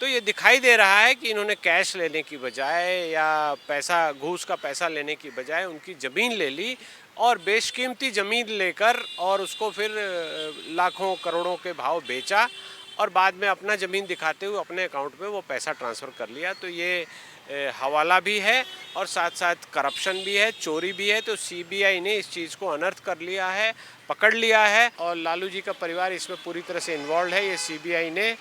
तो ये दिखाई दे रहा है कि इन्होंने कैश लेने की बजाय या पैसा घूस का पैसा लेने की बजाय उनकी ज़मीन ले ली और बेशकीमती ज़मीन लेकर और उसको फिर लाखों करोड़ों के भाव बेचा और बाद में अपना ज़मीन दिखाते हुए अपने अकाउंट में वो पैसा ट्रांसफ़र कर लिया। तो ये हवाला भी है और साथ साथ करप्शन भी है, चोरी भी है। तो सीबीआई ने इस चीज़ को अनर्थ कर लिया है, पकड़ लिया है और लालू जी का परिवार इसमें पूरी तरह से इन्वॉल्व है। ये सीबीआई ने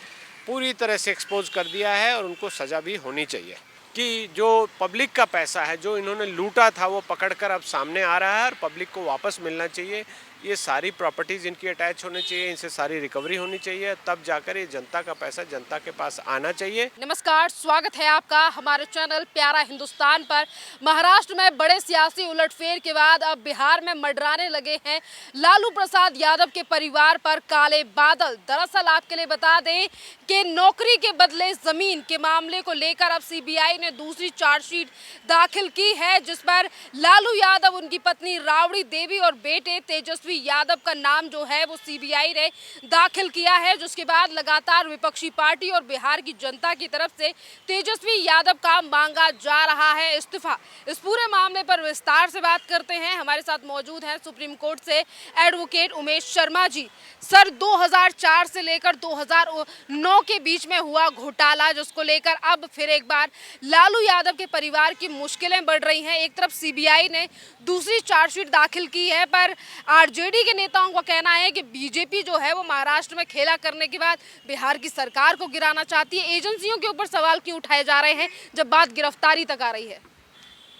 पूरी तरह से एक्सपोज कर दिया है और उनको सज़ा भी होनी चाहिए कि जो पब्लिक का पैसा है, जो इन्होंने लूटा था, वो पकड़कर अब सामने आ रहा है और पब्लिक को वापस मिलना चाहिए। ये सारी प्रॉपर्टीज़ इनकी अटैच होनी चाहिए, इनसे सारी रिकवरी होनी चाहिए, तब जाकर ये जनता का पैसा जनता के पास आना चाहिए। नमस्कार, स्वागत है आपका हमारे चैनल प्यारा हिंदुस्तान पर। महाराष्ट्र में बड़े सियासी उलटफेर के बाद अब बिहार में मंडराने लगे हैं लालू प्रसाद यादव के परिवार पर काले बादल। दरअसल आपके लिए बता दें कि नौकरी के बदले जमीन के मामले को लेकर अब सीबीआई ने दूसरी चार्जशीट दाखिल की है, जिस पर लालू यादव, उनकी पत्नी राबड़ी देवी और बेटे तेजस्वी यादव का नाम जो है वो सीबीआई ने दाखिल किया है। जिसके बाद लगातार विपक्षी पार्टी और बिहार की जनता की तरफ से तेजस्वी यादव का मांगा जा रहा है इस्तीफा। इस पूरे मामले पर विस्तार से बात करते हैं। हमारे साथ मौजूद हैं सुप्रीम कोर्ट से एडवोकेट उमेश शर्मा जी। सर, 2004 से लेकर 2009 के बीच में हुआ घोटाला, जिसको लेकर अब फिर एक बार लालू यादव के परिवार की मुश्किलें बढ़ रही हैं। एक तरफ सीबीआई ने दूसरी चार्जशीट दाखिल की है, पर आरजेडी के नेताओं का कहना है कि बीजेपी जो है वो महाराष्ट्र में खेला करने के बाद बिहार की सरकार को गिराना चाहती है। एजेंसियों के ऊपर सवाल क्यों उठाए जा रहे हैं जब बात गिरफ्तारी तक आ रही है?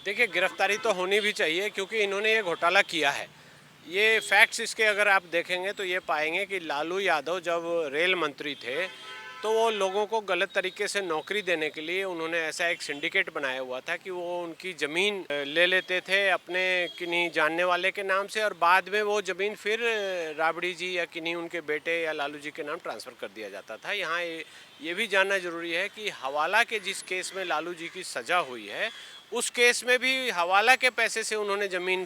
देखिए, गिरफ्तारी तो होनी भी चाहिए क्योंकि इन्होंने ये घोटाला किया है। ये फैक्ट्स इसके अगर आप देखेंगे तो ये पाएंगे कि लालू यादव जब रेल मंत्री थे तो वो लोगों को गलत तरीके से नौकरी देने के लिए उन्होंने ऐसा एक सिंडिकेट बनाया हुआ था कि वो उनकी ज़मीन ले लेते थे अपने किन्हीं जानने वाले के नाम से और बाद में वो ज़मीन फिर राबड़ी जी या किन्हीं उनके बेटे या लालू जी के नाम ट्रांसफ़र कर दिया जाता था। यहाँ ये भी जानना ज़रूरी है कि हवाला के जिस केस में लालू जी की सज़ा हुई है, उस केस में भी हवाला के पैसे से उन्होंने ज़मीन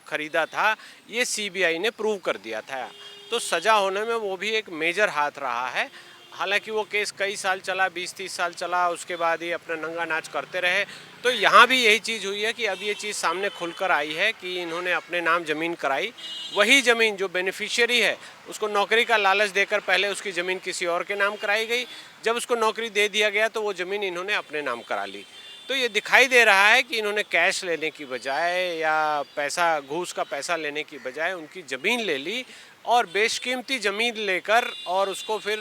खरीदा था, ये सीबीआई ने प्रूव कर दिया था। तो सज़ा होने में वो भी एक मेजर हाथ रहा है। हालांकि वो केस कई साल चला, 20-30 साल चला, उसके बाद ये अपना नंगा नाच करते रहे। तो यहाँ भी यही चीज़ हुई है कि अब ये चीज़ सामने खुलकर आई है कि इन्होंने अपने नाम ज़मीन कराई। वही ज़मीन जो बेनिफिशियरी है उसको नौकरी का लालच देकर पहले उसकी ज़मीन किसी और के नाम कराई गई। जब उसको नौकरी दे दिया गया तो वो ज़मीन इन्होंने अपने नाम करा ली। तो ये दिखाई दे रहा है कि इन्होंने कैश लेने की बजाय या पैसा घूस का पैसा लेने की बजाय उनकी ज़मीन ले ली और बेशकीमती ज़मीन लेकर और उसको फिर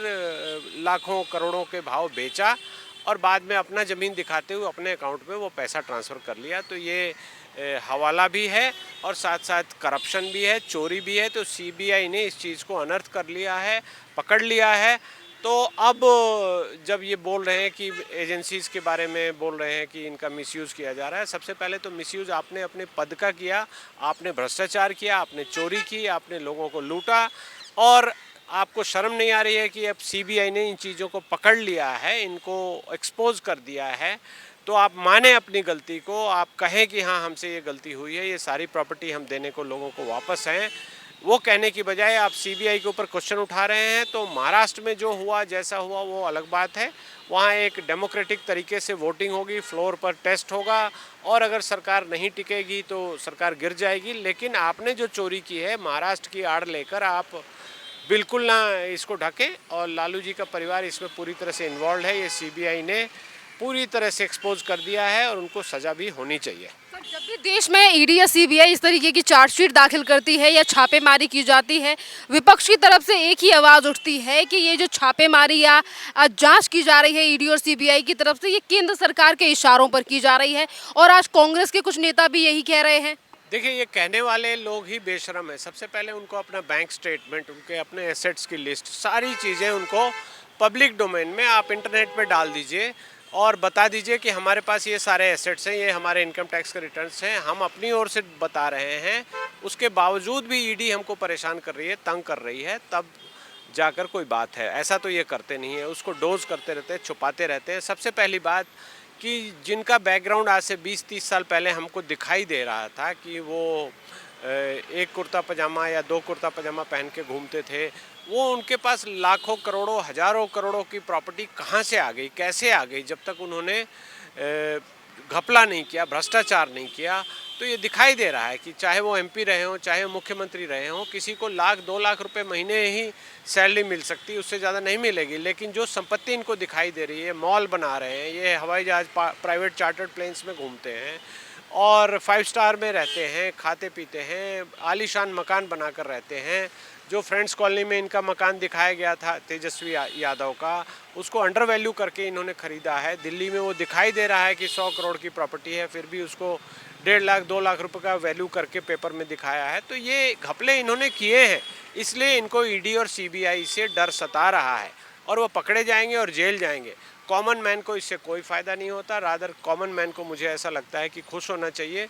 लाखों करोड़ों के भाव बेचा और बाद में अपना ज़मीन दिखाते हुए अपने अकाउंट में वो पैसा ट्रांसफ़र कर लिया। तो ये हवाला भी है और साथ साथ करप्शन भी है, चोरी भी है। तो सीबीआई ने इस चीज़ को अनर्थ कर लिया है, पकड़ लिया है। तो अब जब ये बोल रहे हैं कि एजेंसीज़ के बारे में बोल रहे हैं कि इनका मिसयूज़ किया जा रहा है, सबसे पहले तो मिसयूज़ आपने अपने पद का किया, आपने भ्रष्टाचार किया, आपने चोरी की, आपने लोगों को लूटा और आपको शर्म नहीं आ रही है कि अब सीबीआई ने इन चीज़ों को पकड़ लिया है, इनको एक्सपोज कर दिया है। तो आप माने अपनी गलती को, आप कहें कि हाँ हमसे ये गलती हुई है, ये सारी प्रॉपर्टी हम देने को लोगों को वापस हैं, वो कहने की बजाय आप सीबीआई के ऊपर क्वेश्चन उठा रहे हैं। तो महाराष्ट्र में जो हुआ, जैसा हुआ, वो अलग बात है। वहाँ एक डेमोक्रेटिक तरीके से वोटिंग होगी, फ्लोर पर टेस्ट होगा और अगर सरकार नहीं टिकेगी तो सरकार गिर जाएगी। लेकिन आपने जो चोरी की है, महाराष्ट्र की आड़ लेकर आप बिल्कुल ना इसको ढके और लालू जी का परिवार इसमें पूरी तरह से इन्वॉल्व है। ये सीबीआई ने पूरी तरह से एक्सपोज कर दिया है और उनको सज़ा भी होनी चाहिए। जब भी देश में ईडी या सीबीआई इस तरीके की चार्जशीट दाखिल करती है या छापेमारी की जाती है, विपक्ष की तरफ से एक ही आवाज़ उठती है कि ये जो छापेमारी या जांच की जा रही है ईडी और सीबीआई की तरफ से, ये केंद्र सरकार के इशारों पर की जा रही है। और आज कांग्रेस के कुछ नेता भी यही कह रहे हैं। देखिए, ये कहने वाले लोग ही बेशरम है। सबसे पहले उनको अपना बैंक स्टेटमेंट, उनके अपने एसेट्स की लिस्ट, सारी चीज़ें उनको पब्लिक डोमेन में आप इंटरनेट पे डाल दीजिए और बता दीजिए कि हमारे पास ये सारे एसेट्स हैं, ये हमारे इनकम टैक्स के रिटर्न्स हैं, हम अपनी ओर से बता रहे हैं। उसके बावजूद भी ईडी हमको परेशान कर रही है, तंग कर रही है, तब जाकर कोई बात है। ऐसा तो ये करते नहीं है, उसको डोज करते रहते हैं, छुपाते रहते हैं। सबसे पहली बात कि जिनका बैकग्राउंड आज से 20-30 साल पहले हमको दिखाई दे रहा था कि वो एक कुर्ता पजामा या 2 कुर्ता पजामा पहन के घूमते थे, वो उनके पास लाखों करोड़ों हजारों करोड़ों की प्रॉपर्टी कहाँ से आ गई, कैसे आ गई, जब तक उन्होंने घपला नहीं किया, भ्रष्टाचार नहीं किया। तो ये दिखाई दे रहा है कि चाहे वो एमपी रहे हों, चाहे वो मुख्यमंत्री रहे हों, किसी को लाख 2 लाख रुपए महीने ही सैलरी मिल सकती है, उससे ज़्यादा नहीं मिलेगी। लेकिन जो संपत्ति इनको दिखाई दे रही है, मॉल बना रहे हैं, ये हवाई जहाज प्राइवेट चार्टर्ड प्लेन्स में घूमते हैं और 5 स्टार में रहते हैं, खाते पीते हैं, आलीशान मकान बनाकर रहते हैं। जो फ्रेंड्स कॉलोनी में इनका मकान दिखाया गया था तेजस्वी यादव का, उसको अंडर वैल्यू करके इन्होंने ख़रीदा है। दिल्ली में वो दिखाई दे रहा है कि 100 करोड़ की प्रॉपर्टी है, फिर भी उसको 1.5 लाख 2 लाख रुपए का वैल्यू करके पेपर में दिखाया है। तो ये घपले इन्होंने किए हैं, इसलिए इनको ईडी और सीबीआई से डर सता रहा है और वो पकड़े जाएंगे और जेल जाएंगे। कॉमन मैन को इससे कोई फ़ायदा नहीं होता। रादर कॉमन मैन को मुझे ऐसा लगता है कि खुश होना चाहिए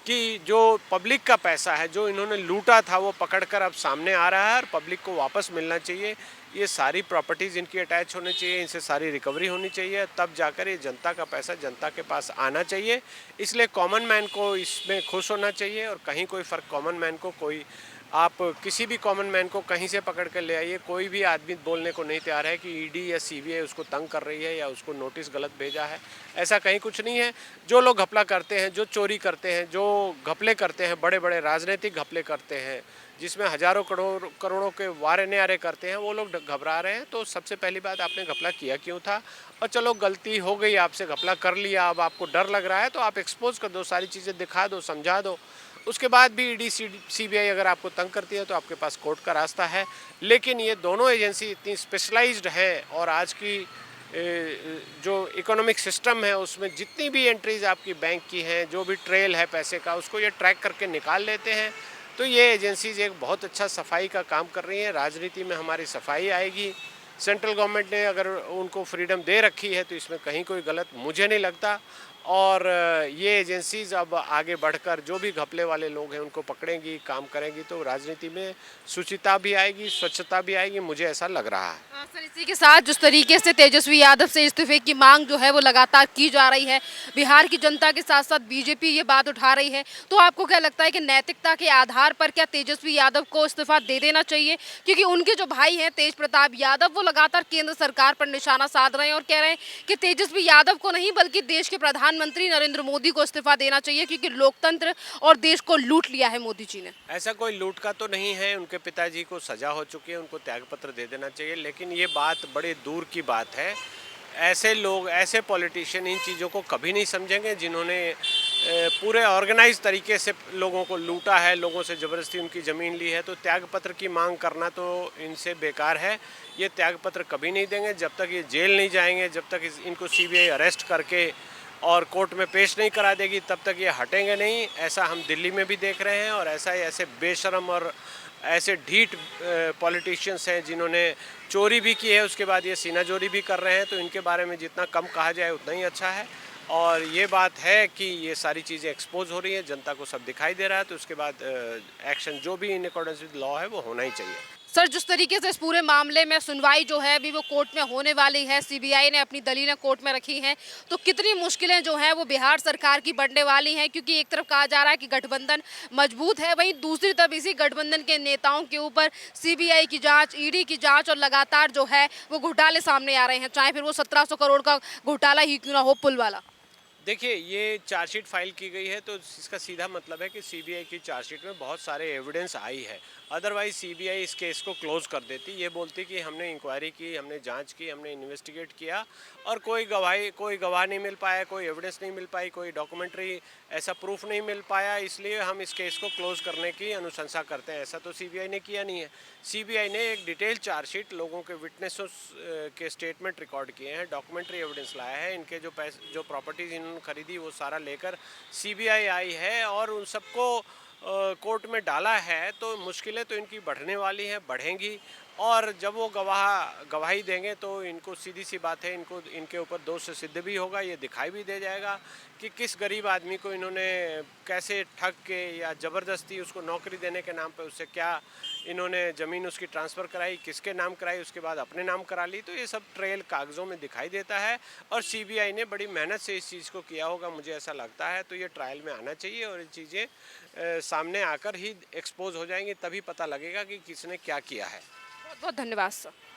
कि जो पब्लिक का पैसा है, जो इन्होंने लूटा था, वो पकड़कर अब सामने आ रहा है और पब्लिक को वापस मिलना चाहिए। ये सारी प्रॉपर्टीज़ इनकी अटैच होनी चाहिए, इनसे सारी रिकवरी होनी चाहिए, तब जाकर ये जनता का पैसा जनता के पास आना चाहिए। इसलिए कॉमन मैन को इसमें खुश होना चाहिए और कहीं कोई फ़र्क कॉमन मैन को कोई, आप किसी भी कॉमन मैन को कहीं से पकड़ कर ले आइए, कोई भी आदमी बोलने को नहीं तैयार है कि ईडी या सीबीआई उसको तंग कर रही है या उसको नोटिस गलत भेजा है। ऐसा कहीं कुछ नहीं है। जो लोग घपला करते हैं, जो चोरी करते हैं, जो घपले करते हैं, बड़े बड़े राजनीतिक घपले करते हैं, जिसमें हजारों करोड़ों के वारे न्यारे करते हैं, वो लोग घबरा रहे हैं। तो सबसे पहली बात, आपने घपला किया क्यों था? और चलो गलती हो गई, आपसे घपला कर लिया, अब आपको डर लग रहा है तो आप एक्सपोज कर दो, सारी चीज़ें दिखा दो, समझा दो। उसके बाद भी ईडी सीबीआई अगर आपको तंग करती है तो आपके पास कोर्ट का रास्ता है। लेकिन ये दोनों एजेंसी इतनी स्पेशलाइज्ड है और आज की जो इकोनॉमिक सिस्टम है उसमें जितनी भी एंट्रीज आपकी बैंक की हैं, जो भी ट्रेल है पैसे का, उसको ये ट्रैक करके निकाल लेते हैं। तो ये एजेंसीज एक बहुत अच्छा सफाई का काम कर रही हैं। राजनीति में हमारी सफाई आएगी। सेंट्रल गवर्नमेंट ने अगर उनको फ्रीडम दे रखी है तो इसमें कहीं कोई गलत मुझे नहीं लगता। और ये एजेंसीज अब आगे बढ़कर जो भी घपले वाले लोग हैं उनको पकड़ेंगी, काम करेंगी, तो राजनीति में शुचिता भी आएगी, स्वच्छता भी आएगी, मुझे ऐसा लग रहा है। सर, इसी के साथ जिस तरीके से तेजस्वी यादव से इस्तीफे की मांग जो है वो लगातार की जा रही है, बिहार की जनता के साथ साथ बीजेपी ये बात उठा रही है, तो आपको क्या लगता है कि नैतिकता के आधार पर क्या तेजस्वी यादव को इस्तीफा दे देना चाहिए? क्योंकि उनके जो भाई हैं तेज प्रताप यादव, वो लगातार केंद्र सरकार पर निशाना साध रहे हैं और कह रहे हैं कि तेजस्वी यादव को नहीं बल्कि देश के प्रधानमंत्री नरेंद्र मोदी को इस्तीफा देना चाहिए, क्योंकि लोकतंत्र और देश को लूट लिया है मोदी जी ने। ऐसा कोई लूट का तो नहीं है, उनके पिताजी को सजा हो चुकी है, उनको त्यागपत्र दे देना चाहिए। लेकिन ये बात बड़े दूर की बात है। ऐसे लोग, ऐसे पॉलिटिशियन इन चीज़ों को कभी नहीं समझेंगे जिन्होंने पूरे ऑर्गेनाइज तरीके से लोगों को लूटा है, लोगों से ज़बरदस्ती उनकी ज़मीन ली है। तो त्यागपत्र की मांग करना तो इनसे बेकार है। ये त्यागपत्र कभी नहीं देंगे जब तक ये जेल नहीं जाएंगे, जब तक इनको सीबीआई अरेस्ट करके और कोर्ट में पेश नहीं करा देगी, तब तक ये हटेंगे नहीं। ऐसा हम दिल्ली में भी देख रहे हैं और ऐसा ही ऐसे बेशरम और ऐसे ढीठ पॉलिटिशियंस हैं जिन्होंने चोरी भी की है, उसके बाद ये सीनाजोरी भी कर रहे हैं। तो इनके बारे में जितना कम कहा जाए उतना ही अच्छा है। और ये बात है कि ये सारी चीज़ें एक्सपोज हो रही हैं, जनता को सब दिखाई दे रहा है, तो उसके बाद एक्शन जो भी इन अकॉर्डेंस विद लॉ है वो होना ही चाहिए। सर, जिस तरीके से इस पूरे मामले में सुनवाई जो है अभी वो कोर्ट में होने वाली है, सीबीआई ने अपनी दलीलें कोर्ट में रखी हैं, तो कितनी मुश्किलें जो हैं वो बिहार सरकार की बढ़ने वाली हैं, क्योंकि एक तरफ कहा जा रहा है कि गठबंधन मजबूत है, वहीं दूसरी तरफ इसी गठबंधन के नेताओं के ऊपर सीबीआई की जांच, ईडी की जांच और लगातार जो है वो घोटाले सामने आ रहे हैं, चाहे फिर वो 1700 करोड़ का घोटाला ही क्यों ना हो, पुल वाला। देखिए, ये चार्जशीट फाइल की गई है तो इसका सीधा मतलब है कि सीबीआई की चार्जशीट में बहुत सारे एविडेंस आई है। अदरवाइज सीबीआई इस केस को क्लोज कर देती, ये बोलती कि हमने इंक्वायरी की, हमने जांच की, हमने इन्वेस्टिगेट किया और कोई गवाह नहीं मिल पाया, कोई एविडेंस नहीं मिल पाई, कोई डॉक्यूमेंट्री ऐसा प्रूफ नहीं मिल पाया, इसलिए हम इस केस को क्लोज करने की अनुशंसा करते हैं। ऐसा तो सीबीआई ने किया नहीं है। सीबीआई ने एक डिटेल चार्जशीट, लोगों के विटनेसों के स्टेटमेंट रिकॉर्ड किए हैं, डॉक्यूमेंट्री एविडेंस लाया है, इनके जो पैसे, जो प्रॉपर्टीज इन्होंने खरीदी वो सारा लेकर सीबीआई आई है और उन सबको कोर्ट में डाला है। तो मुश्किलें तो इनकी बढ़ने वाली हैं, बढ़ेंगी। और जब वो गवाही देंगे तो इनको सीधी सी बात है, इनको इनके ऊपर दोष सिद्ध भी होगा। ये दिखाई भी दे जाएगा कि किस गरीब आदमी को इन्होंने कैसे ठग के या ज़बरदस्ती उसको नौकरी देने के नाम पे उससे क्या इन्होंने ज़मीन उसकी ट्रांसफ़र कराई, किसके नाम कराई, उसके बाद अपने नाम करा ली। तो ये सब ट्रेल कागज़ों में दिखाई देता है और सीबीआई ने बड़ी मेहनत से इस चीज़ को किया होगा, मुझे ऐसा लगता है। तो ये ट्रायल में आना चाहिए और ये चीज़ें सामने आकर ही एक्सपोज हो जाएंगी, तभी पता लगेगा कि किसने क्या किया है। बहुत बहुत धन्यवाद सर।